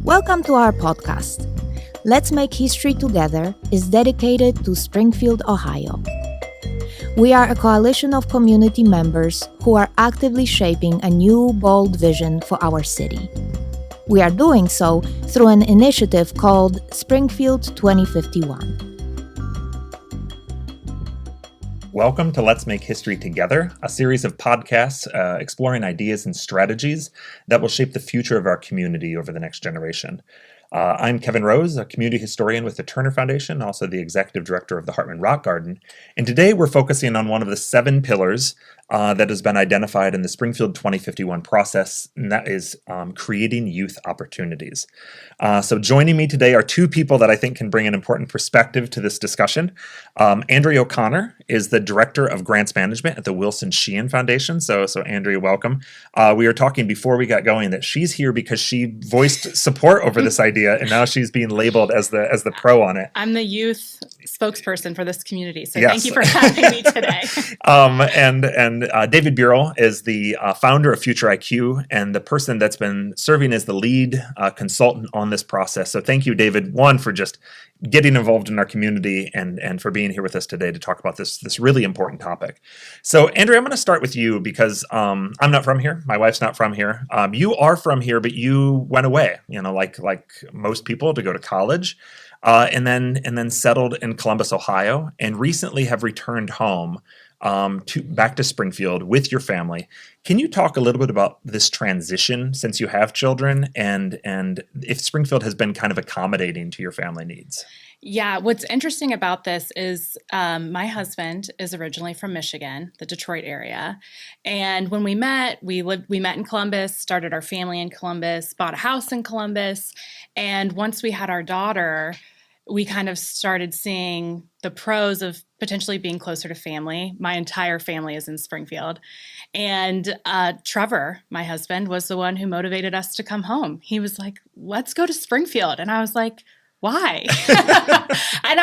Welcome to our podcast. Let's Make History Together is dedicated to Springfield, Ohio. We are a coalition of community members who are actively shaping a new, bold vision for our city. We are doing so through an initiative called Springfield 2051. Welcome to Let's Make History Together, a series of podcasts exploring ideas and strategies that will shape the future of our community over the next generation. I'm Kevin Rose, a community historian with the Turner Foundation, also the executive director of the Hartman Rock Garden. And today we're focusing on one of the 7 pillars that has been identified in the Springfield 2051 process, and that is creating youth opportunities. So joining me today are 2 people that I think can bring an important perspective to this discussion. Andrea O'Connor is the Director of Grants Management at the Wilson Sheehan Foundation. So Andrea, welcome. We were talking before we got going that she's here because she voiced support over this idea, and now she's being labeled as the pro on it. I'm the youth spokesperson for this community, so yes. Thank you for having me today. And David Beurle is the founder of Future IQ and the person that's been serving as the lead consultant on this process. So thank you, David, one, for just getting involved in our community and for being here with us today to talk about this really important topic. So Andrea, I'm going to start with you because I'm not from here. My wife's not from here. You are from here, but you went away, like most people, to go to college. And then settled in Columbus, Ohio, and recently have returned home back to Springfield with your family. Can you talk a little bit about this transition since you have children, and if Springfield has been kind of accommodating to your family needs? Yeah, what's interesting about this is my husband is originally from Michigan, the Detroit area. And when we met in Columbus, started our family in Columbus, bought a house in Columbus. And once we had our daughter, we kind of started seeing the pros of potentially being closer to family. My entire family is in Springfield. And Trevor, my husband, was the one who motivated us to come home. He was like, let's go to Springfield. And I was like, why? And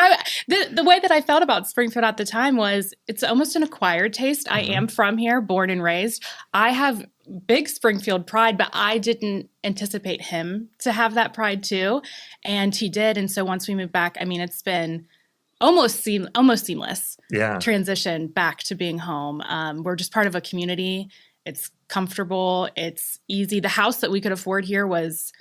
the way that I felt about Springfield at the time was it's almost an acquired taste. Mm-hmm. I am from here, born and raised. I have big Springfield pride, but I didn't anticipate him to have that pride too. And he did. And so once we moved back, it's been almost seamless transition back to being home. We're just part of a community. It's comfortable. It's easy. The house that we could afford here was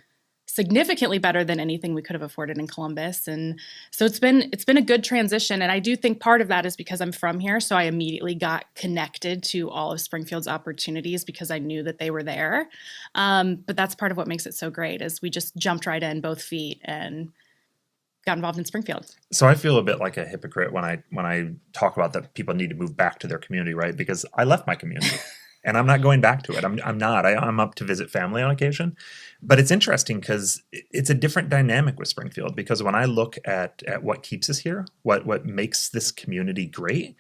significantly better than anything we could have afforded in Columbus. And so it's been a good transition. And I do think part of that is because I'm from here. So I immediately got connected to all of Springfield's opportunities because I knew that they were there. But that's part of what makes it so great is we just jumped right in both feet and got involved in Springfield. So I feel a bit like a hypocrite when I talk about that people need to move back to their community, right? Because I left my community. And I'm not going back to it. I'm not. I'm up to visit family on occasion. But it's interesting because it's a different dynamic with Springfield, because when I look at what keeps us here, what makes this community great,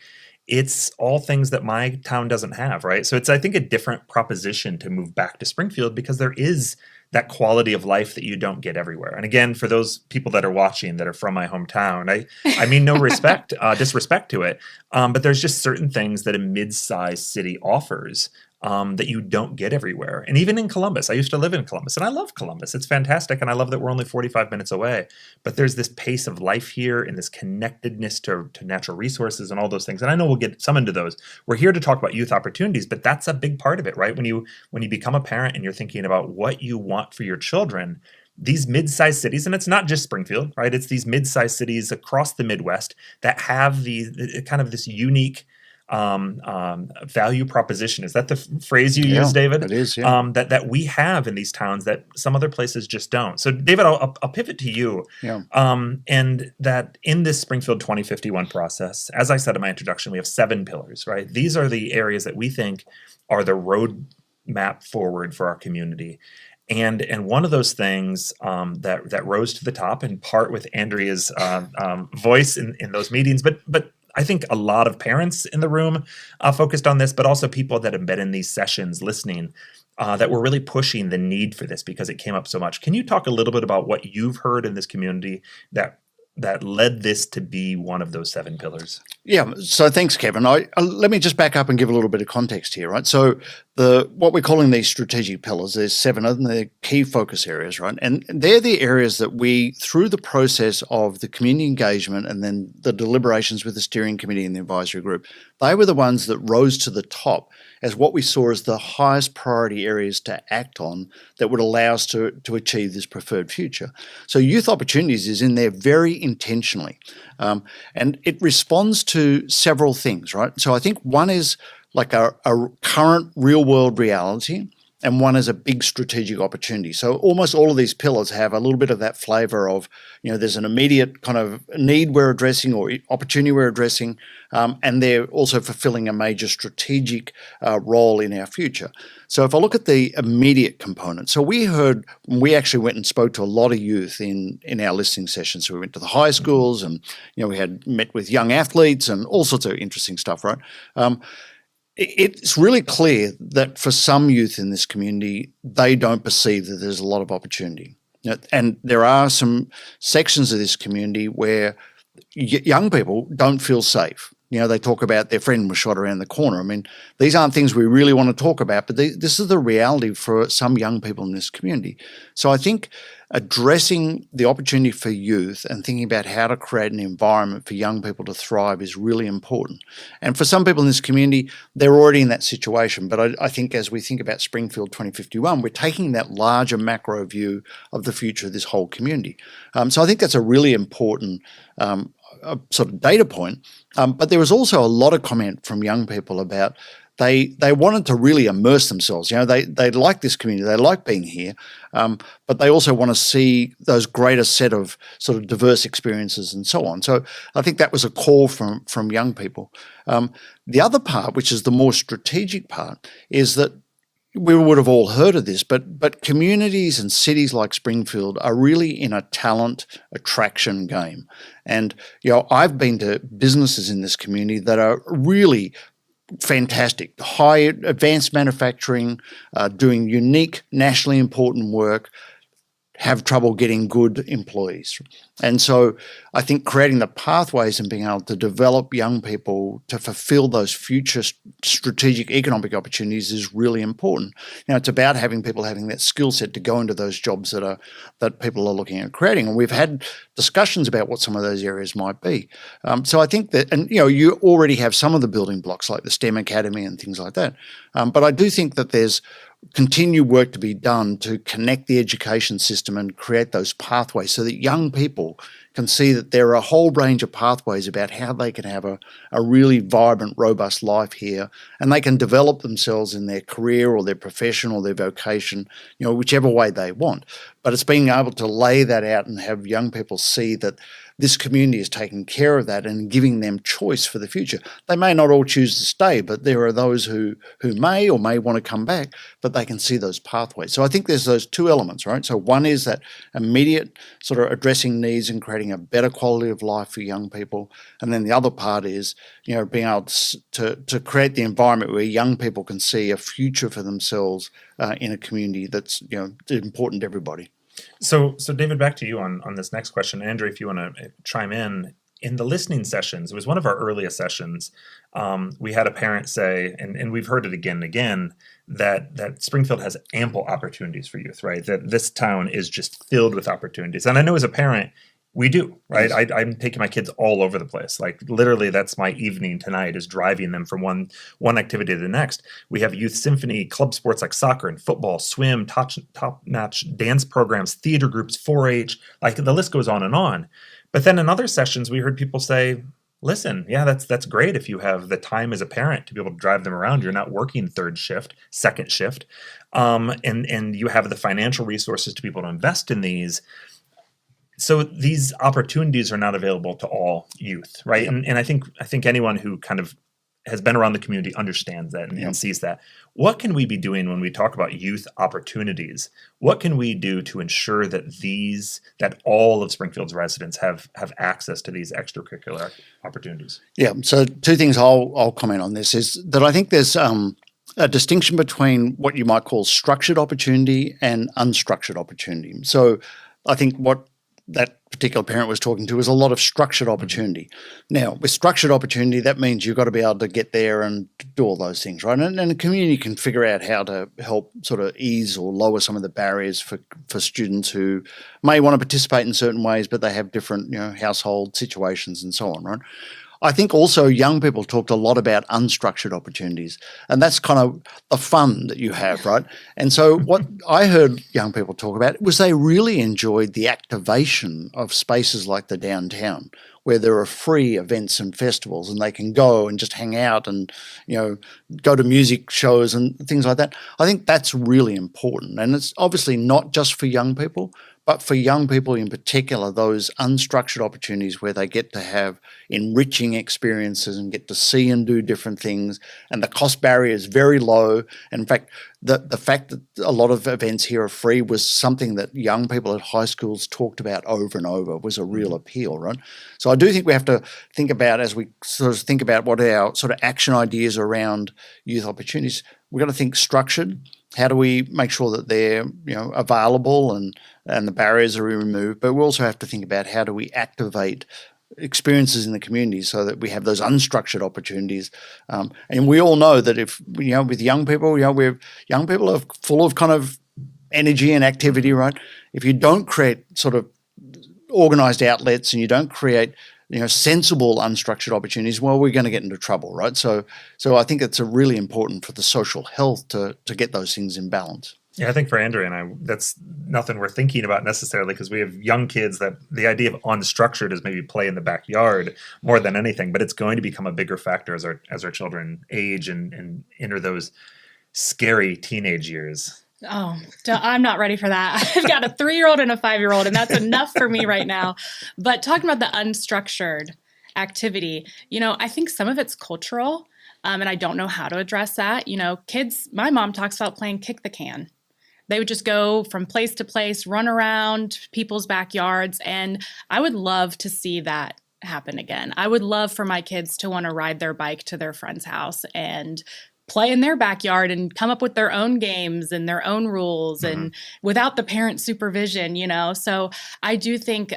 it's all things that my town doesn't have, right? So it's, I think, a different proposition to move back to Springfield because there is that quality of life that you don't get everywhere. And again, for those people that are watching that are from my hometown, I mean no disrespect to it, but there's just certain things that a mid-sized city offers that you don't get everywhere. And even in Columbus, I used to live in Columbus, and I love Columbus. It's fantastic, and I love that we're only 45 minutes away. But there's this pace of life here and this connectedness to natural resources and all those things. And I know we'll get some into those. We're here to talk about youth opportunities, but that's a big part of it, right? When you become a parent and you're thinking about what you want for your children, these mid-sized cities, and it's not just Springfield, right? It's these mid-sized cities across the Midwest that have the kind of this unique value proposition. Is that the phrase you use, David? It is, yeah. That we have in these towns that some other places just don't. So, David, I'll pivot to you. Yeah. And that in this Springfield 2051 process, as I said in my introduction, we have 7 pillars, right? These are the areas that we think are the roadmap forward for our community. And one of those things that rose to the top, in part with Andrea's voice in those meetings, but I think a lot of parents in the room focused on this, but also people that have been in these sessions listening that were really pushing the need for this because it came up so much. Can you talk a little bit about what you've heard in this community that led this to be one of those 7 pillars? Yeah, so thanks, Kevin. Let me just back up and give a little bit of context here, right? So what we're calling these strategic pillars, there's 7 of them, they're key focus areas, right? And they're the areas that we, through the process of the community engagement and then the deliberations with the steering committee and the advisory group, they were the ones that rose to the top as what we saw as the highest priority areas to act on that would allow us to achieve this preferred future. So youth opportunities is in there very intentionally. And it responds to several things, right? So I think one is like a current real world reality, and one is a big strategic opportunity. So almost all of these pillars have a little bit of that flavor of, there's an immediate kind of need we're addressing or opportunity we're addressing, and they're also fulfilling a major strategic role in our future. So if I look at the immediate component, so we actually went and spoke to a lot of youth in our listening sessions. So we went to the high schools and, we had met with young athletes and all sorts of interesting stuff, right? It's really clear that for some youth in this community, they don't perceive that there's a lot of opportunity. And there are some sections of this community where young people don't feel safe. They talk about their friend was shot around the corner. I mean, these aren't things we really want to talk about, but this is the reality for some young people in this community. So I think addressing the opportunity for youth and thinking about how to create an environment for young people to thrive is really important. And for some people in this community, they're already in that situation. But I think as we think about Springfield 2051, we're taking that larger macro view of the future of this whole community. So I think that's a really important sort of data point. But there was also a lot of comment from young people about they wanted to really immerse themselves. They like this community, they like being here, but they also want to see those greater set of sort of diverse experiences and so on. So I think that was a call from young people. The other part, which is the more strategic part, is that we would have all heard of this, but communities and cities like Springfield are really in a talent attraction game. And, I've been to businesses in this community that are really fantastic, high advanced manufacturing, doing unique, nationally important work, have trouble getting good employees. And so I think creating the pathways and being able to develop young people to fulfill those future strategic economic opportunities is really important. It's about having people having that skill set to go into those jobs that people are looking at creating. And we've had discussions about what some of those areas might be. So I think that, and you already have some of the building blocks like the STEM Academy and things like that. But I do think that there's continued work to be done to connect the education system and create those pathways so that young people can see that there are a whole range of pathways about how they can have a really vibrant, robust life here, and they can develop themselves in their career or their profession or their vocation, whichever way they want. But it's being able to lay that out and have young people see that this community is taking care of that and giving them choice for the future. They may not all choose to stay, but there are those who may or may want to come back, but they can see those pathways. So I think there's those two elements, right? So one is that immediate sort of addressing needs and creating a better quality of life for young people. And then the other part is, being able to create the environment where young people can see a future for themselves in a community that's, important to everybody. So David, back to you on this next question. Andrea, if you want to chime in the listening sessions, it was one of our earliest sessions. We had a parent say, and we've heard it again and again, that Springfield has ample opportunities for youth, right? That this town is just filled with opportunities. And I know as a parent, we do, right? Yes. I'm taking my kids all over the place. Like literally, that's my evening tonight is driving them from one activity to the next. We have youth symphony, club sports like soccer and football, swim, top-notch dance programs, theater groups, 4-H, like the list goes on and on. But then in other sessions, we heard people say, listen, yeah, that's great if you have the time as a parent to be able to drive them around. You're not working third shift, second shift, and you have the financial resources to be able to invest in these. So these opportunities are not available to all youth, right? And I think anyone who kind of has been around the community understands that and sees that. What can we be doing when we talk about youth opportunities? What can we do to ensure that all of Springfield's residents have access to these extracurricular opportunities? Yeah. So two things I'll comment on this is that I think there's a distinction between what you might call structured opportunity and unstructured opportunity. So I think what that particular parent was talking to was a lot of structured opportunity. Now, with structured opportunity, that means you've got to be able to get there and do all those things, right? And the community can figure out how to help sort of ease or lower some of the barriers for students who may want to participate in certain ways, but they have different, household situations and so on, right? I think also young people talked a lot about unstructured opportunities, and that's kind of the fun that you have, right? And so what I heard young people talk about was they really enjoyed the activation of spaces like the downtown, where there are free events and festivals and they can go and just hang out and, go to music shows and things like that. I think that's really important. And it's obviously not just for young people, but for young people in particular, those unstructured opportunities where they get to have enriching experiences and get to see and do different things, and the cost barrier is very low. And in fact, the fact that a lot of events here are free was something that young people at high schools talked about over and over, was a real appeal, right? So I do think we have to think about, as we sort of think about what are our sort of action ideas around youth opportunities, we've got to think structured. How do we make sure that they're available and the barriers are removed? But we also have to think about how do we activate experiences in the community so that we have those unstructured opportunities. And we all know that if with young people, young people are full of kind of energy and activity, right? If you don't create sort of organized outlets and you don't create sensible unstructured opportunities, well, we're going to get into trouble, right? So I think it's really important for the social health to get those things in balance. Yeah, I think for Andrea and I, that's nothing we're thinking about necessarily, because we have young kids that the idea of unstructured is maybe play in the backyard more than anything, but it's going to become a bigger factor as our children age and enter those scary teenage years. Oh, I'm not ready for that. I've got a 3-year-old and a 5-year-old, and that's enough for me right now. But talking about the unstructured activity, I think some of it's cultural, and I don't know how to address that. Kids, my mom talks about playing kick the can. They would just go from place to place, run around people's backyards, and I would love to see that happen again. I would love for my kids to want to ride their bike to their friend's house and play in their backyard and come up with their own games and their own rules and without the parent supervision, So I do think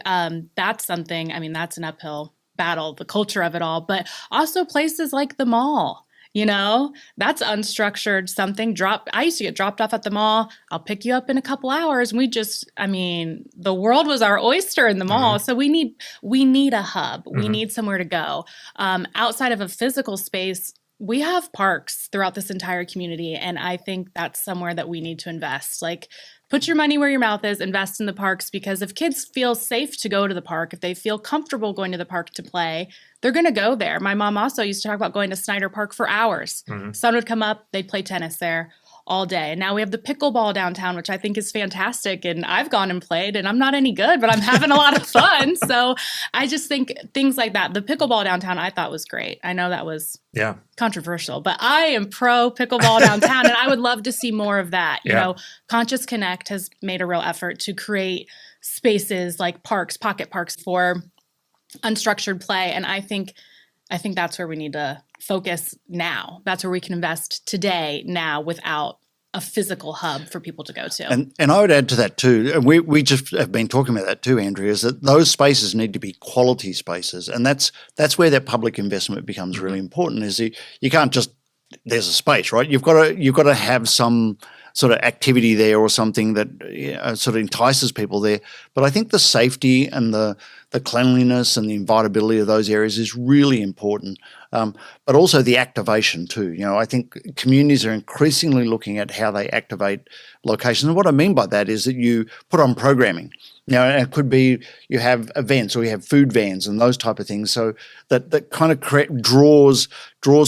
that's something, that's an uphill battle, the culture of it all, but also places like the mall, that's unstructured something. I used to get dropped off at the mall. I'll pick you up in a couple hours. And the world was our oyster in the mall. So we need a hub. We need somewhere to go. Outside of a physical space, we have parks throughout this entire community, and I think that's somewhere that we need to invest. Like, put your money where your mouth is, invest in the parks, because if kids feel safe to go to the park, if they feel comfortable going to the park to play, they're going to go there. My mom also used to talk about going to Snyder Park for hours. Sun would come up, they'd play tennis there all day. And now we have the pickleball downtown, which I think is fantastic. And I've gone and played, and I'm not any good, but I'm having a lot of fun. So I just think things like that. The pickleball downtown I thought was great. I know that was controversial, but I am pro pickleball downtown, and I would love to see more of that. Conscious Connect has made a real effort to create spaces like parks, pocket parks for unstructured play. And I think that's where we need to focus now. That's where we can invest today, now, without a physical hub for people to go to. And I would add to that too, and we just have been talking about that too, Andrea, is that those spaces need to be quality spaces. And that's where that public investment becomes really important, is you can't just, there's a space, right? You've got to have some sort of activity there or something that sort of entices people there. But I think the safety and the cleanliness and the invitability of those areas is really important. But also the activation too. I think communities are increasingly looking at how they activate locations. And what I mean by that is that you put on programming. Now, it could be you have events or you have food vans and those type of things. So that kind of draws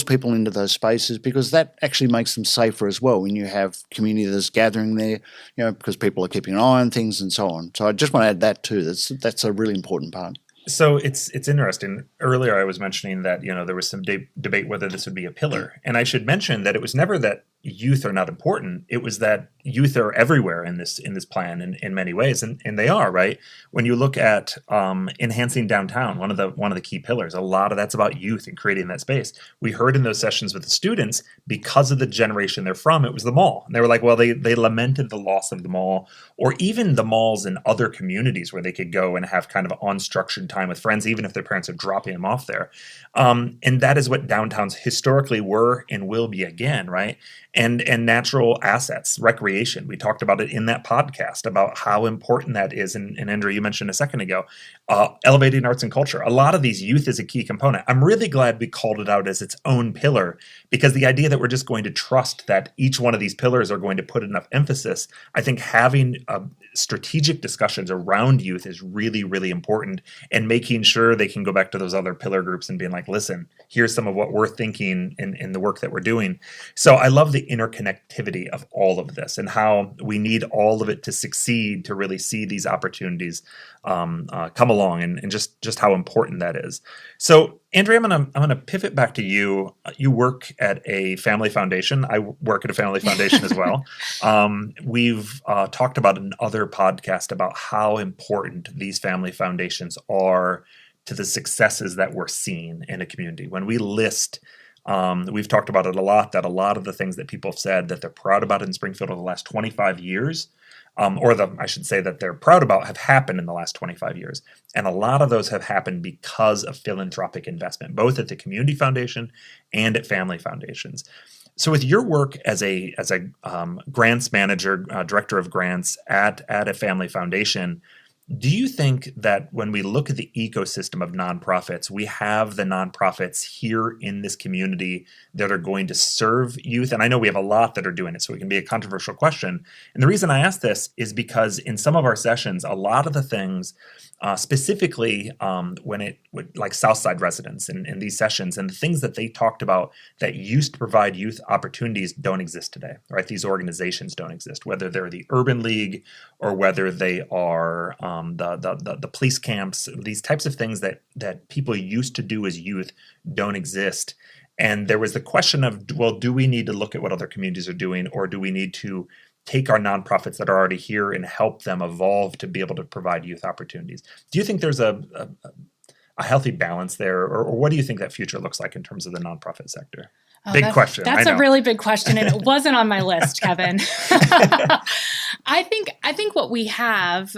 people into those spaces, because that actually makes them safer as well when you have community that's gathering there, because people are keeping an eye on things and so on. So I just want to add that too. That's a really important part. So it's interesting. Earlier I was mentioning that, there was some debate whether this would be a pillar. And I should mention that it was never that, youth are not important. It was that youth are everywhere in this plan in many ways, and they are, right. When you look at enhancing downtown, one of the key pillars, a lot of that's about youth and creating that space. We heard in those sessions with the students, because of the generation they're from, it was the mall. And they were like, well, they lamented the loss of the mall, or even the malls in other communities where they could go and have kind of unstructured time with friends, even if their parents are dropping them off there. And that is what downtowns historically were and will be again, right? And natural assets, recreation. We talked about it in that podcast about how important that is. And Andrea, you mentioned a second ago, elevating arts and culture. A lot of these, youth is a key component. I'm really glad we called it out as its own pillar, because the idea that we're just going to trust that each one of these pillars are going to put enough emphasis, I think having strategic discussions around youth is really, really important, and making sure they can go back to those other pillar groups and being like, listen, here's some of what we're thinking in the work that we're doing. So I love the interconnectivity of all of this and how we need all of it to succeed, to really see these opportunities come along, and just how important that is. So Andrea, I'm gonna pivot back to you. You work at a family foundation. I work at a family foundation as well. We've talked about in other podcasts about how important these family foundations are to the successes that we're seeing in a community. When we list, we've talked about it a lot, that a lot of the things that people have said that they're proud about in Springfield over the last 25 years, I should say that they're proud about, have happened in the last 25 years. And a lot of those have happened because of philanthropic investment, both at the community foundation and at family foundations. So with your work as a grants manager, director of grants at a family foundation, do you think that when we look at the ecosystem of nonprofits, we have the nonprofits here in this community that are going to serve youth? And I know we have a lot that are doing it, so it can be a controversial question. And the reason I ask this is because in some of our sessions, a lot of the things, specifically like Southside residents in these sessions, and the things that they talked about that used to provide youth opportunities don't exist today, right? These organizations don't exist, whether they're the Urban League or whether they are the police camps. These types of things that people used to do as youth don't exist. And there was the question of, well, do we need to look at what other communities are doing, or do we need to take our nonprofits that are already here and help them evolve to be able to provide youth opportunities? Do you think there's a healthy balance there, or what do you think that future looks like in terms of the nonprofit sector? Big question. That's a really big question, and it wasn't on my list, Kevin. I think what we have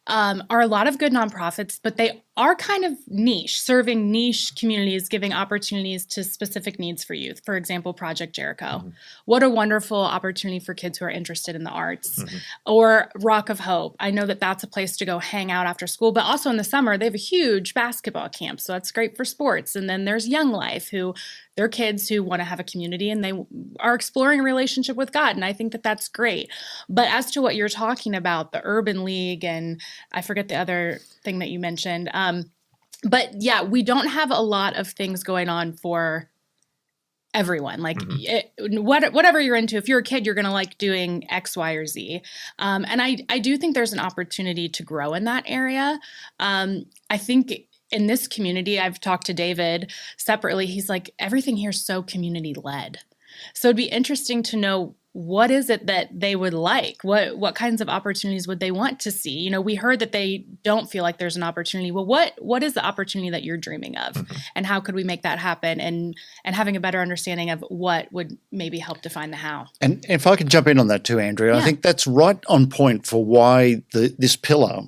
are a lot of good nonprofits, but they are kind of niche, serving niche communities, giving opportunities to specific needs for youth. For example, Project Jericho. Mm-hmm. What a wonderful opportunity for kids who are interested in the arts. Mm-hmm. Or Rock of Hope. I know that that's a place to go hang out after school, but also in the summer, they have a huge basketball camp, so that's great for sports. And then there's Young Life, who they're kids who want to have a community and they are exploring a relationship with God. And I think that that's great. But as to what you're talking about, the Urban League, and I forget the other thing that you mentioned, but yeah, we don't have a lot of things going on for everyone. Like whatever you're into, if you're a kid, you're going to like doing X, Y, or Z. And I do think there's an opportunity to grow in that area. I think in this community, I've talked to David separately. He's like, everything here is so community led. So it'd be interesting to know, what is it that they would like? What kinds of opportunities would they want to see? You know, we heard that they don't feel like there's an opportunity. Well, what is the opportunity that you're dreaming of? Mm-hmm. And how could we make that happen? And having a better understanding of what would maybe help define the how. And if I could jump in on that too, Andrea, I think that's right on point for why this pillar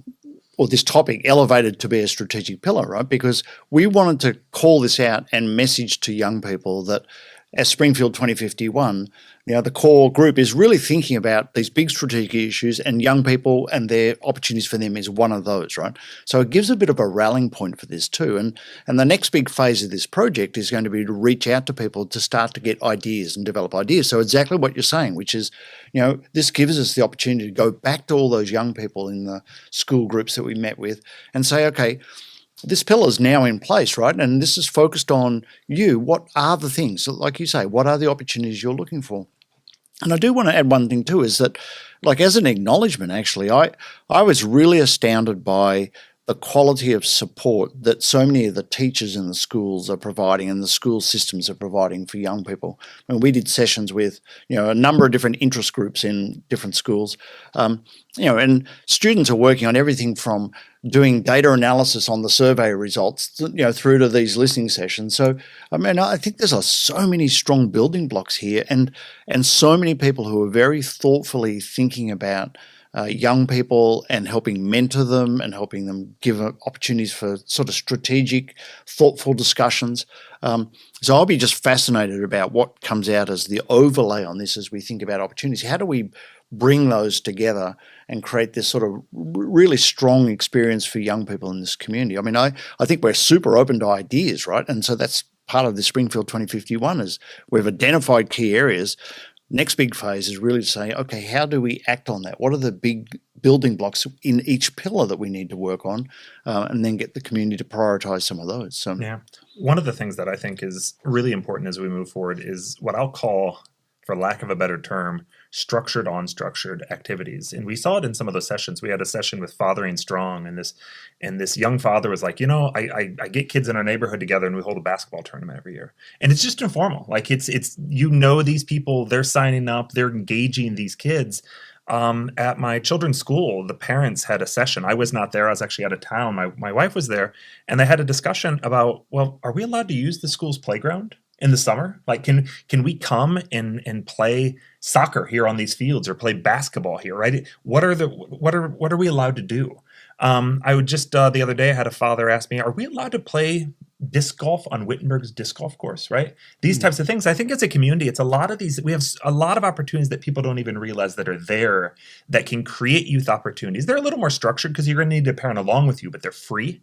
or this topic elevated to be a strategic pillar, right? Because we wanted to call this out and message to young people that as Springfield 2051, the core group is really thinking about these big strategic issues, and young people and their opportunities for them is one of those, right? So it gives a bit of a rallying point for this too. And the next big phase of this project is going to be to reach out to people to start to get ideas and develop ideas. So exactly what you're saying, which is, this gives us the opportunity to go back to all those young people in the school groups that we met with and say, okay, this pillar is now in place, right? And this is focused on you. What are the things, like you say, what are the opportunities you're looking for? And I do want to add one thing too, is that, like, as an acknowledgement, actually, I was really astounded by the quality of support that so many of the teachers in the schools are providing and the school systems are providing for young people. I mean, we did sessions with, a number of different interest groups in different schools, and students are working on everything from doing data analysis on the survey results, through to these listening sessions. So, I mean, I think there's so many strong building blocks here, and so many people who are very thoughtfully thinking about young people and helping mentor them and helping them give opportunities for sort of strategic, thoughtful discussions. So I'll be just fascinated about what comes out as the overlay on this as we think about opportunities. How do we bring those together and create this sort of really strong experience for young people in this community? I mean, I think we're super open to ideas, right? And so that's part of the Springfield 2051 is we've identified key areas. Next big phase is really to say, okay, how do we act on that? What are the big building blocks in each pillar that we need to work on, and then get the community to prioritize some of those? So, yeah, one of the things that I think is really important as we move forward is what I'll call, for lack of a better term, structured unstructured activities. And we saw it in some of those sessions. We had a session with Fathering Strong, and this young father was like, I get kids in our neighborhood together and we hold a basketball tournament every year. And it's just informal. Like it's these people, they're signing up, they're engaging these kids. At my children's school, the parents had a session. I was not there. I was actually out of town. My wife was there, and they had a discussion about, well, are we allowed to use the school's playground in the summer? Like, can we come and play soccer here on these fields or play basketball here? Right? What are we allowed to do? I would just the other day I had a father ask me, are we allowed to play disc golf on Wittenberg's disc golf course? Right? These types of things. I think as a community, it's a lot of these. We have a lot of opportunities that people don't even realize that are there that can create youth opportunities. They're a little more structured because you're going to need a parent along with you, but they're free.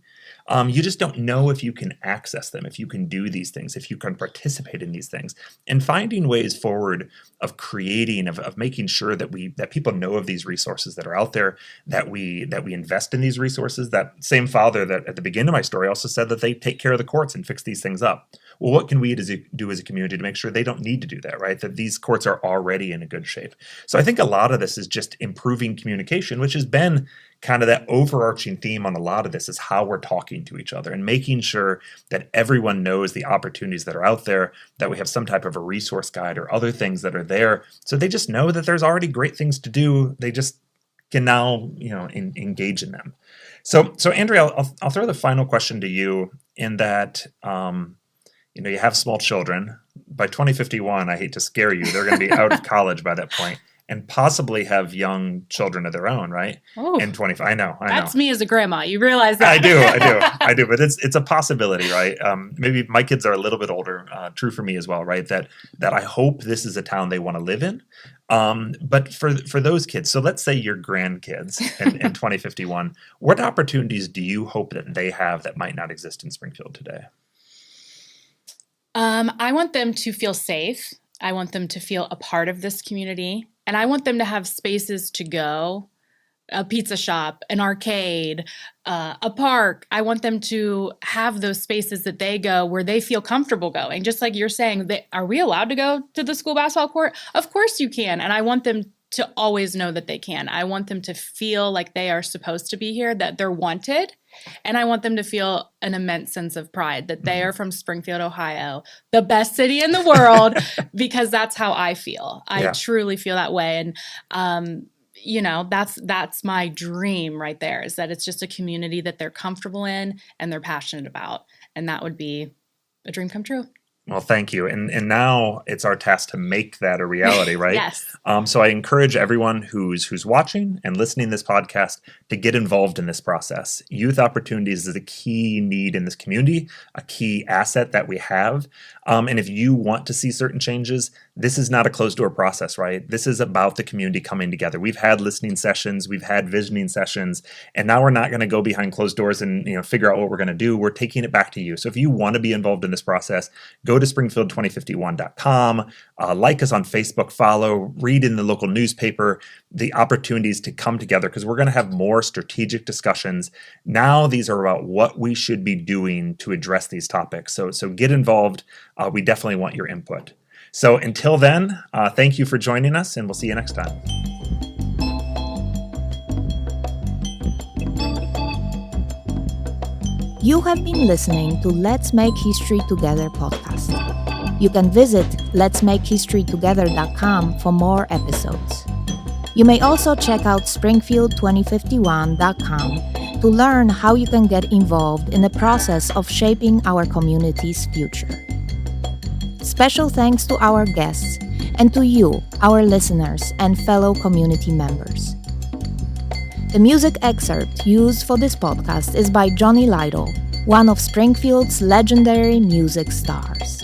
You just don't know if you can access them, if you can do these things, if you can participate in these things, and finding ways forward of creating, of making sure that people know of these resources that are out there, that we invest in these resources. That same father that at the beginning of my story also said that they take care of the courts and fix these things up. Well, what can we do as a community to make sure they don't need to do that, right? That these courts are already in a good shape. So I think a lot of this is just improving communication, which has been kind of that overarching theme on a lot of this, is how we're talking to each other and making sure that everyone knows the opportunities that are out there, that we have some type of a resource guide or other things that are there. So they just know that there's already great things to do. They just can now, engage in them. So Andrea, I'll throw the final question to you in that, you have small children. By 2051, I hate to scare you, they're going to be out of college by that point and possibly have young children of their own, right? Oh, in 25, I know. That's me as a grandma. You realize that? I do, but it's a possibility, right? Maybe my kids are a little bit older. True for me as well, right? That I hope this is a town they want to live in. But for those kids, so let's say your grandkids in 2051, what opportunities do you hope that they have that might not exist in Springfield today? I want them to feel safe. I want them to feel a part of this community. And I want them to have spaces to go, a pizza shop, an arcade, a park. I want them to have those spaces that they go where they feel comfortable going. Just like you're saying, are we allowed to go to the school basketball court? Of course you can. And I want them to always know that they can. I want them to feel like they are supposed to be here, that they're wanted. And I want them to feel an immense sense of pride that they are from Springfield, Ohio, the best city in the world, because that's how I feel. I truly feel that way. And, that's my dream right there, is that it's just a community that they're comfortable in and they're passionate about. And that would be a dream come true. Well, thank you. And now it's our task to make that a reality, right? Yes. So I encourage everyone who's watching and listening to this podcast to get involved in this process. Youth opportunities is a key need in this community, a key asset that we have. And if you want to see certain changes, this is not a closed door process, right? This is about the community coming together. We've had listening sessions, we've had visioning sessions, and now we're not going to go behind closed doors and figure out what we're going to do. We're taking it back to you. So if you want to be involved in this process, go to springfield2051.com, like us on Facebook, follow, read in the local newspaper the opportunities to come together, because we're going to have more strategic discussions. Now these are about what we should be doing to address these topics. So get involved. We definitely want your input. So until then, thank you for joining us, and we'll see you next time. You have been listening to Let's Make History Together podcast. You can visit letsmakehistorytogether.com for more episodes. You may also check out springfield2051.com to learn how you can get involved in the process of shaping our community's future. Special thanks to our guests and to you, our listeners and fellow community members. The music excerpt used for this podcast is by Johnny Lytle, one of Springfield's legendary music stars.